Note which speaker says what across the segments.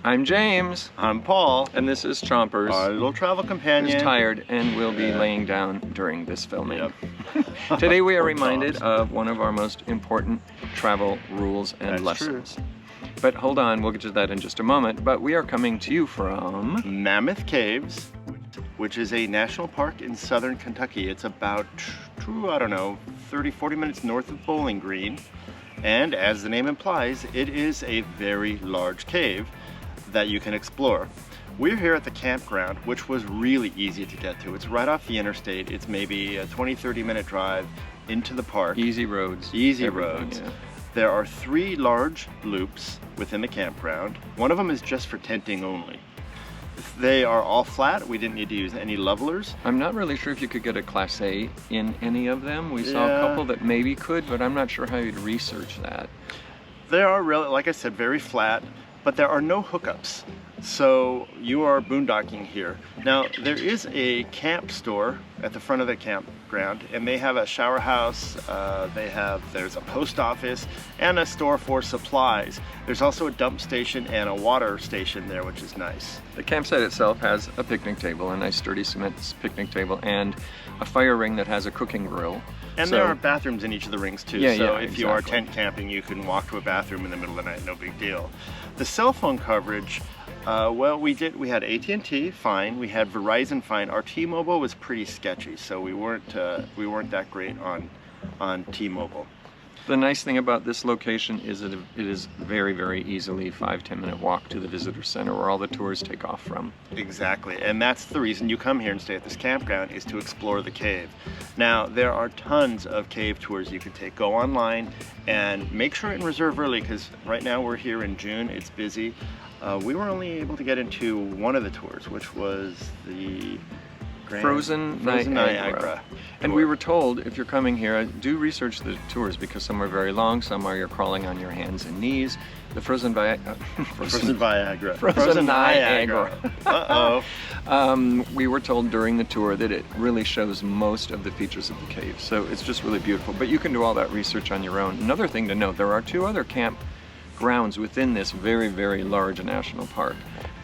Speaker 1: I'm James.
Speaker 2: I'm Paul.
Speaker 1: And this is Chompers.
Speaker 2: Our little travel companion.
Speaker 1: Who's tired and will be laying down during this filming.
Speaker 2: Yep.
Speaker 1: Today we are reminded of one of our most important travel rules and lessons.
Speaker 2: True.
Speaker 1: But hold on, we'll get to that in just a moment. But we are coming to you from
Speaker 2: Mammoth Caves, which is a national park in southern Kentucky. It's about, I don't know, 30-40 minutes north of Bowling Green. And as the name implies, it is a very large cave that you can explore. We're here at the campground, which was really easy to get to. It's right off the interstate. It's maybe a 20-30 minute drive into the park.
Speaker 1: Easy roads.
Speaker 2: Easy roads. Yeah. There are 3 large loops within the campground. One of them is just for tenting only. They are all flat. We didn't need to use any levelers.
Speaker 1: I'm not really sure if you could get a Class A in any of them. We saw a couple that maybe could, but I'm not sure how you'd research that.
Speaker 2: They are really, like I said, very flat, but there are no hookups. So you are boondocking here. Now there is a camp store at the front of the campground, and they have a shower house, there's a post office and a store for supplies. There's also a dump station and a water station there, which is nice.
Speaker 1: The campsite itself has a picnic table, a nice sturdy cement picnic table, and a fire ring that has a cooking grill.
Speaker 2: And there are bathrooms in each of the rings too, so if you are tent camping, you can walk to a bathroom in the middle of the night, no big deal. The cell phone coverage, well, we had AT&T, fine. We had Verizon, fine. Our T-Mobile was pretty sketchy, so we weren't that great on T-Mobile.
Speaker 1: The nice thing about this location is that it is very, very easily 5-10 minute walk to the visitor center where all the tours take off from.
Speaker 2: Exactly, and that's the reason you come here and stay at this campground, is to explore the cave. Now, there are tons of cave tours you can take. Go online and make sure and reserve early, because right now we're here in June, it's busy. We were only able to get into one of the tours, which was the
Speaker 1: Frozen Niagra. And we were told, if you're coming here, do research the tours, because some are very long, some are you're crawling on your hands and knees. The Frozen Niagra. Uh-oh. We were told during the tour that it really shows most of the features of the cave, so it's just really beautiful. But you can do all that research on your own. Another thing to note, there are 2 other campgrounds within this very, very large national park.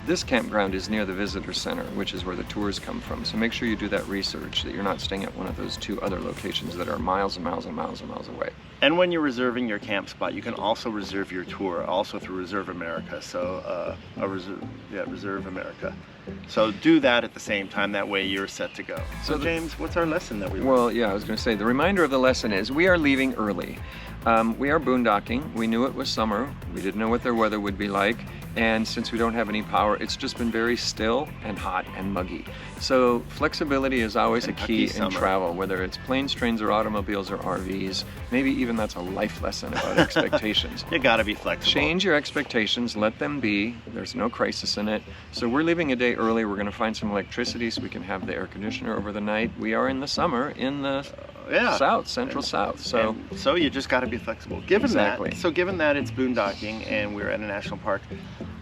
Speaker 1: This campground is near the visitor center, which is where the tours come from. So make sure you do that research, that you're not staying at one of those 2 other locations that are miles and miles and miles and miles away.
Speaker 2: And when you're reserving your camp spot, you can also reserve your tour, also through Reserve America. So Reserve America. So do that at the same time, that way you're set to go. So James, what's our lesson that we learned?
Speaker 1: Well, yeah, I was going to say, the reminder of the lesson is we are leaving early. We are boondocking. We knew it was summer. We didn't know what their weather would be like. And since we don't have any power, it's just been very still and hot and muggy. So flexibility is always a key in travel, whether it's planes, trains, or automobiles, or RVs. Maybe even that's a life lesson about expectations.
Speaker 2: You gotta be flexible.
Speaker 1: Change your expectations, let them be. There's no crisis in it. So we're leaving a day early. We're gonna find some electricity so we can have the air conditioner over the night. We are in the summer in the central south.
Speaker 2: So you just got to be flexible. Given that it's boondocking and we're at a national park,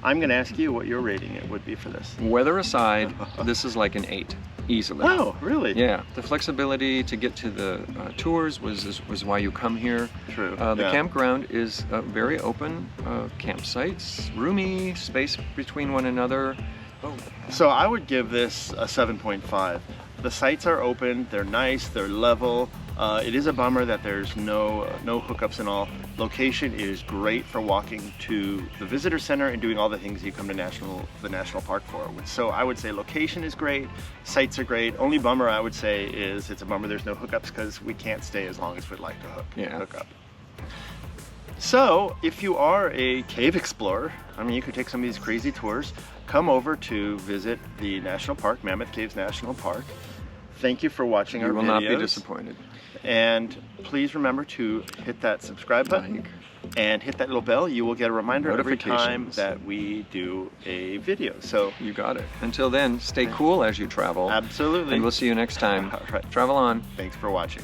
Speaker 2: I'm going to ask you what your rating it would be for this.
Speaker 1: Weather aside, this is like an 8, easily.
Speaker 2: Oh, really?
Speaker 1: Yeah. The flexibility to get to the tours was why you come here.
Speaker 2: True.
Speaker 1: The campground is very open campsites, roomy, space between one another.
Speaker 2: So I would give this a 7.5. The sites are open, they're nice, they're level. It is a bummer that there's no hookups and all. Location is great for walking to the visitor center and doing all the things you come to the national park for. So I would say location is great, sites are great. Only bummer I would say is it's a bummer there's no hookups, because we can't stay as long as we'd like to hook up. So if you are a cave explorer, I mean, you could take some of these crazy tours, come over to visit the national park, Mammoth Cave National Park. Thank you for watching our videos.
Speaker 1: You will not be disappointed.
Speaker 2: And please remember to hit that subscribe button and hit that little bell. You will get a reminder every time that we do a video. So
Speaker 1: you got it. Until then, stay cool as you travel.
Speaker 2: Absolutely.
Speaker 1: And we'll see you next time.
Speaker 2: All right.
Speaker 1: Travel on.
Speaker 2: Thanks for watching.